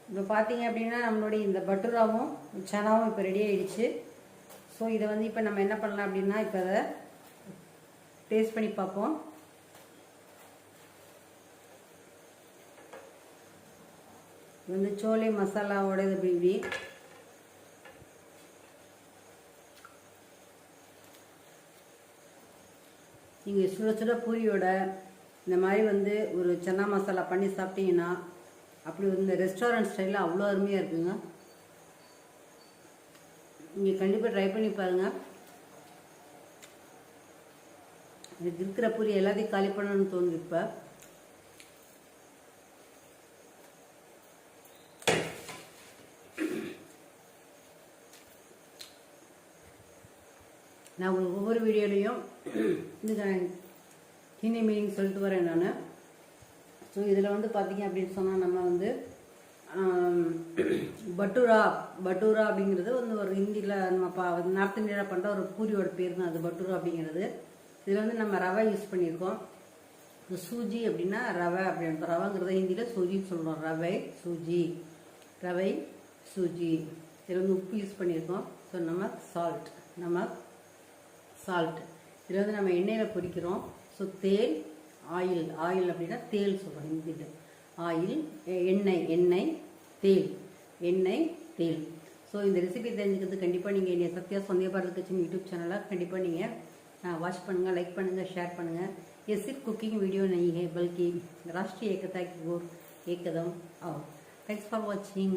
இப்போ பார்த்தீங்க அப்படின்னா நம்மளுடைய இந்த பட்டூராவும் சனாவும் இப்போ ரெடி ஆகிடுச்சு. ஸோ இதை வந்து இப்போ நம்ம என்ன பண்ணலாம் அப்படின்னா இப்போ அதை டேஸ்ட் பண்ணி பார்ப்போம். வந்து சோலை மசாலாவோட இது இப்படி நீங்கள் சுட சுட பூரியோட இந்த மாதிரி வந்து ஒரு சன்னா மசாலா பண்ணி சாப்பிட்டீங்கன்னா அப்படி வந்து ரெஸ்டாரண்ட் ஸ்டைலில் அவ்வளோ அருமையாக இருக்குங்க. நீங்கள் கண்டிப்பாக ட்ரை பண்ணி பாருங்கள். எனக்கு இருக்கிற பூரி எல்லாத்தையும் காலி பண்ணணும்னு தோணுது. இப்போ நான் உங்களுக்கு ஒவ்வொரு வீடியோலையும் இதுக்கான ஹிந்தி மீனிங் சொல்லிட்டு வரேன் நான். ஸோ இதில் வந்து பார்த்தீங்க அப்படின்னு சொன்னால் நம்ம வந்து பட்டூரா அப்படிங்கிறது வந்து ஒரு ஹிந்தியில் நம்ம நார்த் இந்தியாவில் பண்ணுற ஒரு பூரியோட பேர் தான் அது பட்டூரா அப்படிங்கிறது. இதில் வந்து நம்ம ரவை யூஸ் பண்ணியிருக்கோம். சூஜி அப்படின்னா ரவை அப்படின்னு ரவைங்கிறத ஹிந்தியில் சூஜின்னு சொல்கிறோம். ரவை சூஜி இதில் வந்து உப்பு யூஸ் பண்ணியிருக்கோம். ஸோ நமக் சால்ட் இதில் வந்து நம்ம எண்ணெயில் பொரிக்கிறோம். ஸோ தேல் ஆயில் அப்படின்னா தேல் சொல்கிறோம் ஹிந்தியில். ஆயில் எண்ணெய் தேல். ஸோ இந்த ரெசிபி தெரிஞ்சுக்கிறது கண்டிப்பாக நீங்கள் என்னை சத்யா சந்தியா பாரத் கிச்சன் யூடியூப் சேனலை கண்டிப்பாக நீங்கள் வாட்ச் பண்ணுங்கள், லைக் பண்ணுங்கள், ஷேர் பண்ணுங்கள். ये सिर्फ कुकिंग वीडियो नहीं है बल्कि राष्ट्रीय एकता की ओर एक कदम आओ. Thanks for watching.